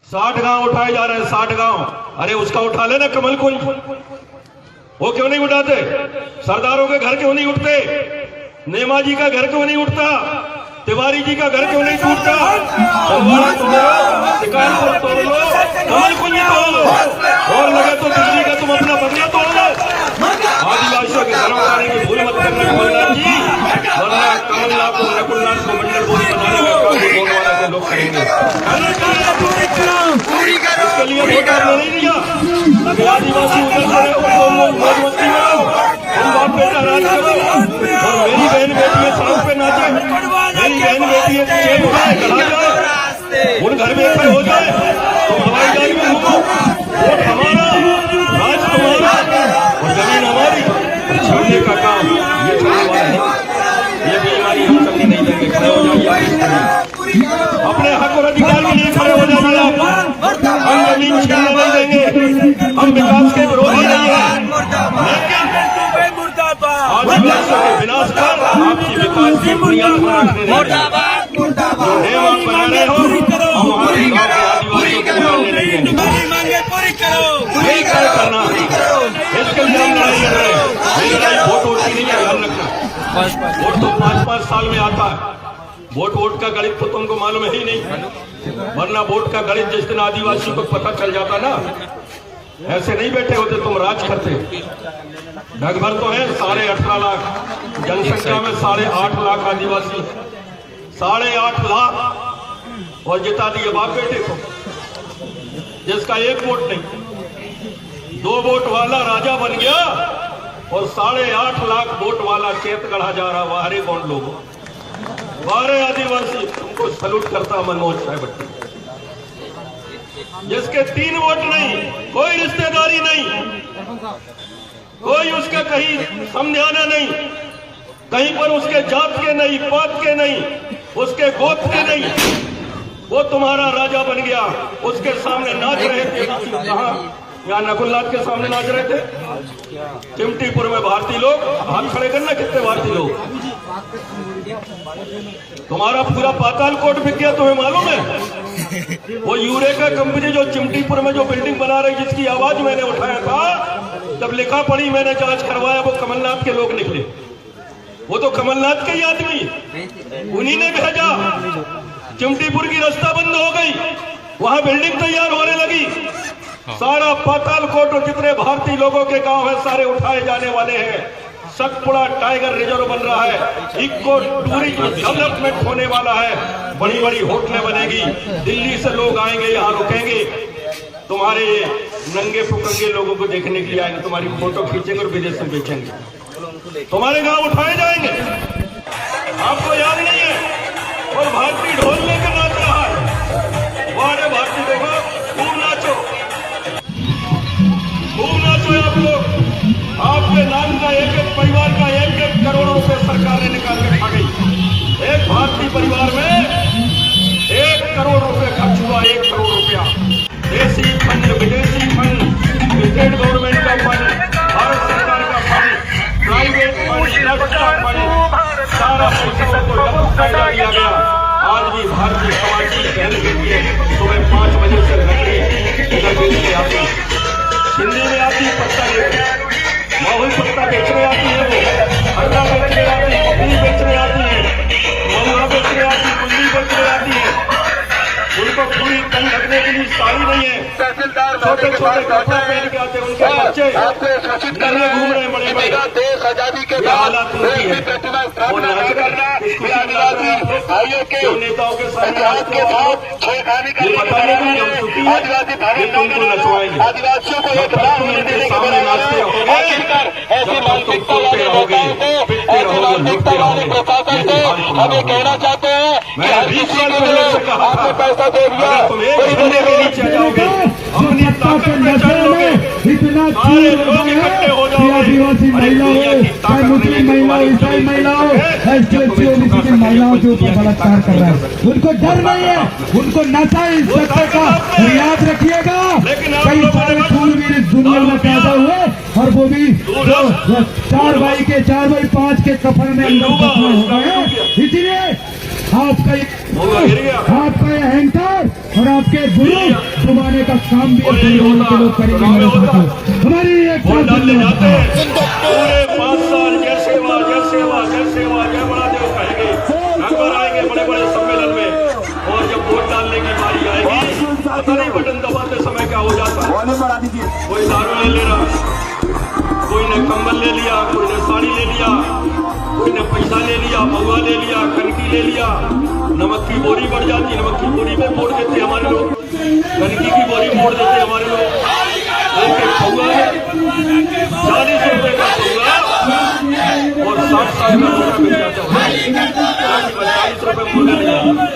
60 गांव उठाए जा रहे हैं, 60 गांव। अरे उसका उठा लेना कमल को, वो क्यों नहीं उठाते? सरदारों के घर क्यों नहीं उठते? नेमाजी का घर क्यों नहीं उठता? तिवारी जी का घर क्यों नहीं टूटता? शिकार को तोड़ लो, कमल को नहीं तोड़ लो, और लगे तो दिल्ली का तुम अपना बदला तोड़ लो। आदिवासियों के घरों आने की भूल मत करना कमलनाथ जी, वरना कमलनाथ को नकुलनाथ को मंडल बोली बनाने में वाला के लोग करेंगे। इसके लिए वोट आपने नहीं दिया। आदिवासी उधर खड़े मौज मस्ती करो, तुम बाप बेटा राज करो, और मेरी बहन बेटी है सड़क पे नाचे, मेरी बहन बेटी है चेप उठाए चढ़ा जाए, उन घर में खड़े हो जाए, तुम हवाई जहाज में घूमो। वोट हमारा, राज तुम्हारा, और जमीन हमारी। छीनने का काम ये चलने वाला है। ये बीमारी हम कभी नहीं देंगे। खड़े हो जाइए, अपने हक और अधिकार के लिए खड़े हो जाइए। हम जमीन छीनने नहीं देंगे, हम विकास के विरोधी नहीं हैं, लेकिन आदिवासियों के विनाश कर आपकी विकास की बुनियाद बना रहे हो। हम हमारे गांव के आदिवासियों को मानने नहीं देंगे। यही तय करना है, इसके लिए हम लड़ाई कर रहे हैं। वोट वोट की नहीं है, ध्यान रखना। वोट तो 5-5 साल में आता है। वोट का गणित तो तुमको मालूम है ही नहीं, वरना वोट का गणित जिस दिन आदिवासी को पता चल जाता ना, ऐसे नहीं बैठे होते तुम, राज करते। ढगभर तो है 18.5 लाख जनसंख्या में, 8.5 लाख आदिवासी, 8.5 लाख, और जिता दिए बाप बेटे को, जिसका 1 वोट नहीं, 2 वोट वाला राजा बन गया, और 8.5 लाख वोट वाला चेत गढ़ा जा रहा। वाहरे कौन लोग, वाहरे आदिवासी, तुमको सलूट करता मनमोहन साहब भट्टी। जिसके 3 वोट नहीं, कोई रिश्तेदारी नहीं, कोई उसका कहीं समझाना नहीं, कहीं पर उसके जात के नहीं, पात के नहीं, उसके गोत्र के नहीं, वो तुम्हारा राजा बन गया। उसके सामने नाच रहे थे, कहाँ? यहाँ नकुलनाथ के सामने नाच रहे थे। चिमटीपुर में भारतीय लोग, हाथ खड़े करना, कितने भारतीय लोग? तुम्हारा पूरा पाताल कोट बिक गया, तुम्हें मालूम है? वो यूरेका कंपनी जो चिमटीपुर में जो बिल्डिंग बना रही, जिसकी आवाज मैंने उठाया था, जब लिखा पढ़ी मैंने, जांच करवाया, वो कमलनाथ के लोग निकले। वो तो कमलनाथ के ही आदमी, उन्हीं ने भेजा। चिमटीपुर की रास्ता बंद हो गई, वहां बिल्डिंग तैयार होने लगी। सारा पाताल कोट और जितने भारतीय लोगों के गांव है सारे उठाए जाने वाले हैं। सतपुड़ा टाइगर रिजर्व बन रहा है, इको टूरिज्म डेवलपमेंट होने वाला है, बड़ी बड़ी होटलें बनेगी, दिल्ली से लोग आएंगे, यहाँ रुकेंगे, तुम्हारे नंगे फुकंगे लोगों को देखने के लिए आएंगे, तुम्हारी फोटो खींचेंगे और विदेश में बेचेंगे, तुम्हारे गांव उठाए जाएंगे। आपको याद नहीं है? और भारतीय ढोल लेकर नाच रहा है। वारे भारतीय लोगों, खूब नाचो, खूब नाचो आप लोग। आपके नाम का एक परिवार का 1-1 करोड़ रुपए सरकार ने निकाल के खा गई। एक भारतीय परिवार में 1 करोड़ रुपए खर्च हुआ, 1 करोड़ रुपया। देसी फंड, विदेशी फंड, स्टेट गवर्नमेंट का फंड, भारत सरकार का फंड, प्राइवेट फंड, का फंड, सारा पैसा को लगा दिया गया। आज भी भारतीय समाज की पहल के लिए सुबह 5 बजे से लकड़ी इधर बेचने आती है, हिंदी में आती है, पत्ता लेके माहौल पत्ता बेचने आती है, वो अंडा बेचने आती है, पपड़ी बेचने आती है, महुआ बेचने आती है, कुल्ली बेचने आती है। उनको पूरी तन ढकने के लिए साड़ी नहीं है, छोटे छोटे कपड़े पहन के आते हैं, उनके बच्चे नंगे घूम रहे हैं बड़े बड़े। देश आजादी के हालात होती है, वो नाच करना नेताओं के सामने नाचते हो, ये बताने के लिए हम सुखी हैं, ये तुमको नचवाएंगे। जब तक तुम इनके सामने नाचते रहोगे, जब तक तुम सोते रहोगे, पिटते रहोगे, लुटते रहोगे। हमें कहना चाहते हैं, मैंने 20 साल पहले से कहा था, अगर तुम एक झंडे के नीचे जाओगे, अपनी ताकत पहचान लोगे, सारे लोग इकट्ठे हो जाओगे। आदिवासी महिलाओं, चाहे मुस्लिम महिलाओं, ईसाई महिलाओं, महिलाओं के ऊपर बलात्कार कर रहा है, उनको डर नहीं है, उनको नशा इस सत्य का याद रखिएगा। कई सारे खूनवीर इस दुनिया में पैदा हुए, और वो भी 4 भाई के 4 भाई 5 के कफन में अंदर हो गए। इसलिए आपका अहंकार और आपके बुजुर्ग दबाने का काम भी के लोग करेंगे मेरे साथियों। हमारी एक वोट डालने जाते हैं पूरे 5 साल जय सेवा जय सेवा जय सेवा जय बड़ा देव कहेंगे, नंबर आएंगे बड़े बड़े सम्मेलन में, और जब वोट डालने की बारी आएगी पता नहीं बटन दबाते समय क्या हो जाता है। कोई दारू ले रहा, कोई ने कंबल ले लिया, कोई ने साड़ी ले लिया, कोई ने पैसा ले लिया, महुआ ले लिया, कनकी ले लिया, नमक की बोरी बढ़ जाती, नमक की बोरी में मोड़ देते हमारे लोग, कनकी की बोरी मोड़ देते हमारे लोग। एक महुआ है 40 रुपए का महुआ और 60 साल का मुर्गा मिल जाता है, 40 रुपए मुर्गा मिल जाता है।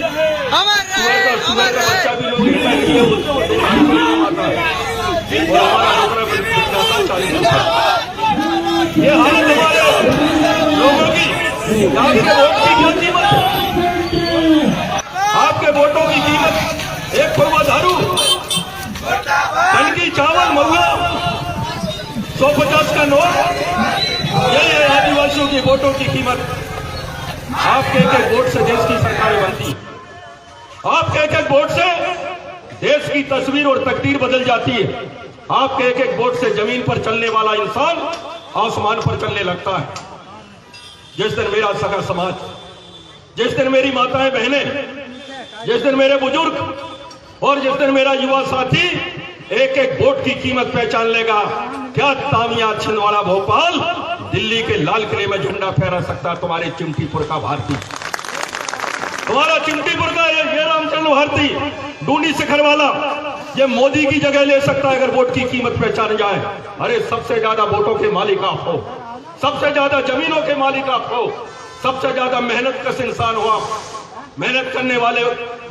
सुबह का बच्चा भी लोग लेता है, उसको आता है और हमारा डोकरा मिल जाता है 40 रुपए। ये हालत हमारे लोगों की, आपके वोट की क्या कीमत है? आपके वोटों की कीमत एक पौवा दारू, कनकी चावल महुआ, 150 का नोट, ये है आदिवासियों की वोटों की कीमत। आपके एक एक वोट से देश की सरकारें बनती, आपके एक एक वोट से देश की तस्वीर और तकदीर बदल जाती है। आपके एक एक वोट से जमीन पर चलने वाला इंसान आसमान पर चलने लगता है। जिस दिन मेरा सगा समाज, जिस दिन मेरी माताएं बहनें, जिस दिन मेरे बुजुर्ग और जिस दिन मेरा युवा साथी एक एक वोट की कीमत पहचान लेगा, क्या तामिया छिंदवाड़ा भोपाल दिल्ली के लाल किले में झंडा फहरा सकता तुम्हारे चिमटीपुर का भारती, तुम्हारा चिमटीपुर का ये रामचंद्र भारती डूनी शिखर वाला ये मोदी की जगह ले सकता है अगर वोट की कीमत पहचान जाए। अरे सबसे ज्यादा वोटों के मालिक आप हो, सबसे ज्यादा जमीनों के मालिक आप हो, सबसे ज्यादा मेहनत कश इंसान हो आप, मेहनत करने वाले,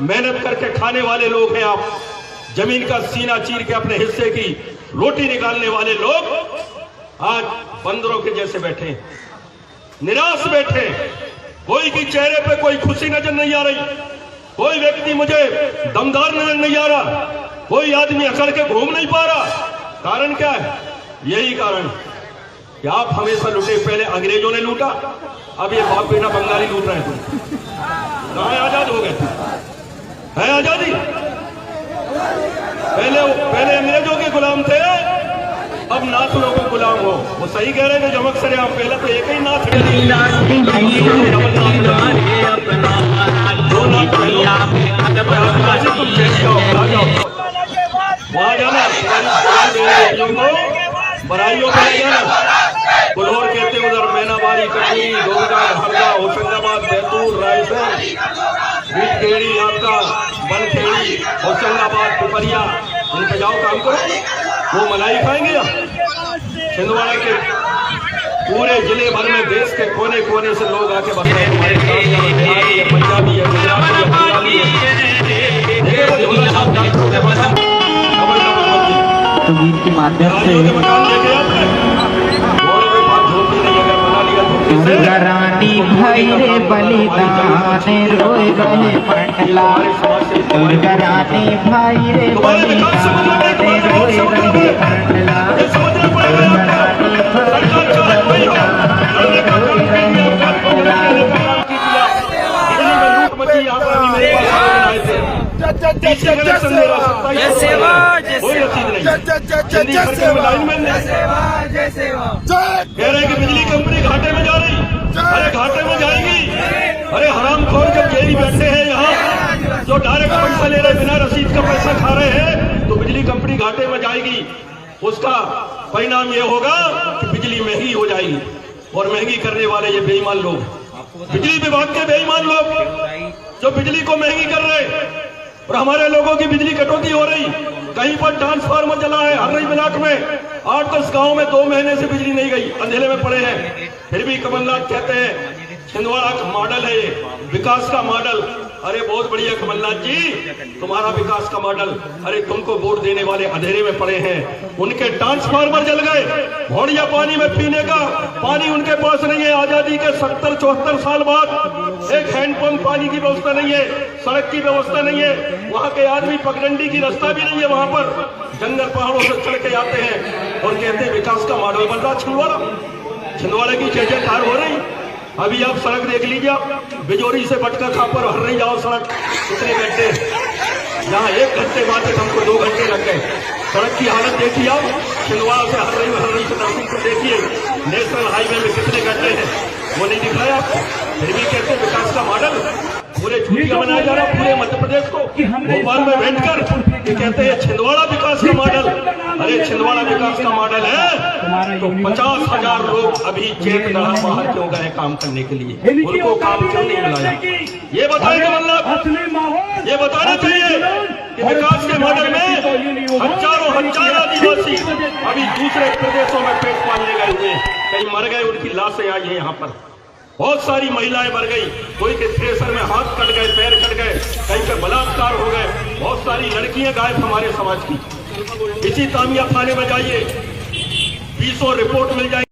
मेहनत करके खाने वाले लोग हैं आप, जमीन का सीना चीर के अपने हिस्से की रोटी निकालने वाले लोग आज बंदरों के जैसे बैठे, निराश बैठे, कोई के चेहरे पे कोई खुशी नजर नहीं आ रही, कोई व्यक्ति मुझे दमदार नजर नहीं आ रहा, कोई आदमी अकड़ के घूम नहीं पा रहा। कारण क्या है? यही कारण कि आप हमेशा लूटे, पहले अंग्रेजों ने लूटा, अब ये बाप बेटा बंगाली लूट रहे हैं। कहां आजाद हो गए? है आजादी? पहले अंग्रेजों के गुलाम थे, अब नाथ लोगों को गुलाम हो। वो सही कह रहे थे जमक सरे, आप पहले तो एक ही नाथ वहां जाना, बराइयों में जाना, कुल्होर कहते उधर मैनाबारी, कटनी, गोलघाट, हरदा, होशंगाबाद, बैतूल, रायसेन, बीटखेड़ी, आपका बनखेड़ी, होशंगाबाद, पिपरिया, इन पे जाओ काम करो, वो मलाई खाएंगे। आप छिंदवाड़ा के पूरे जिले भर में देश के कोने कोने से लोग आके बस रहे हैं, पंजाबी है, गुजराती है, बंगाली है, के माध्यम से रानी भाई रे बलिदान रोए रहे मंडला, दुर्गा रानी भाई रे बलिदान रोए रहे मंडला, दुर्गा रानी भाई रे कह रहे कि बिजली कंपनी घाटे में जा रही, अरे घाटे में जाएगी। अरे हरामखोर जब जेल बैठे हैं यहाँ, जो डायरेक्ट पैसा ले रहे, बिना रसीद का पैसा खा रहे हैं, तो बिजली कंपनी घाटे में जाएगी। उसका परिणाम ये होगा कि बिजली महंगी हो जाएगी, और महंगी करने वाले ये बेईमान लोग, बिजली विभाग के बेईमान लोग जो बिजली को महंगी कर रहे, और हमारे लोगों की बिजली कटौती हो रही। कहीं पर ट्रांसफार्मर जला है, हर्रई ब्लॉक में 8-10 गांव में 2 महीने से बिजली नहीं गई, अंधेरे में पड़े हैं। फिर भी कमलनाथ कहते हैं छिंदवाड़ा का मॉडल है ये, विकास का मॉडल। अरे बहुत बढ़िया कमलनाथ जी, तुम्हारा विकास का मॉडल। अरे तुमको वोट देने वाले अंधेरे में पड़े हैं, उनके ट्रांसफार्मर जल गए, घोड़िया पानी में पीने का पानी उनके पास नहीं है। आजादी के 70-74 साल बाद एक हैंडपंप पानी की व्यवस्था नहीं है, सड़क की व्यवस्था नहीं है, वहां के आदमी पगडंडी की रास्ता भी नहीं है, वहां पर जंगल पहाड़ों से चढ़ के आते हैं और कहते हैं विकास का मॉडल बन रहा छिंदवाड़ा की जयकार हो रही। अभी आप सड़क देख लीजिए, बिजोरी से बटका खां पर हर रही जाओ सड़क, कितने घंटे जहाँ 1 घंटे बाद हमको 2 घंटे लग गए। सड़क की हालत देखिए आप, छिंदवाड़ा से हर रही से नरसिंहपुर देखिए, नेशनल हाईवे में कितने गड्ढे हैं, वो नहीं दिख रहा है आपको। फिर भी कहते हैं विकास का मॉडल पूरे छुट्टियां मनाया जा रहा है पूरे मध्य प्रदेश को। भोपाल में बैठकर ये कहते हैं छिंदवाड़ा विकास का मॉडल। अरे छिंदवाड़ा विकास का मॉडल है तो 50,000 लोग अभी चेक दड़ा बाहर क्यों गए काम करने के लिए, उनको काम क्यों नहीं मिलाया? ये बताएं मतलब ये बताना चाहिए कि विकास के मॉडल में हजारों आदिवासी अभी दूसरे प्रदेशों में पेट पालने गए हुए, कहीं मर गए, उनकी लाशें आई है यहाँ पर। बहुत सारी महिलाएं मर गई, कोई के थ्रेसर में हाथ कट गए, पैर कट गए, कहीं पे बलात्कार हो गए, बहुत सारी लड़कियां गायब हमारे समाज की। इसी तामिया खाने में जाइए, 20 रिपोर्ट मिल जाएगी।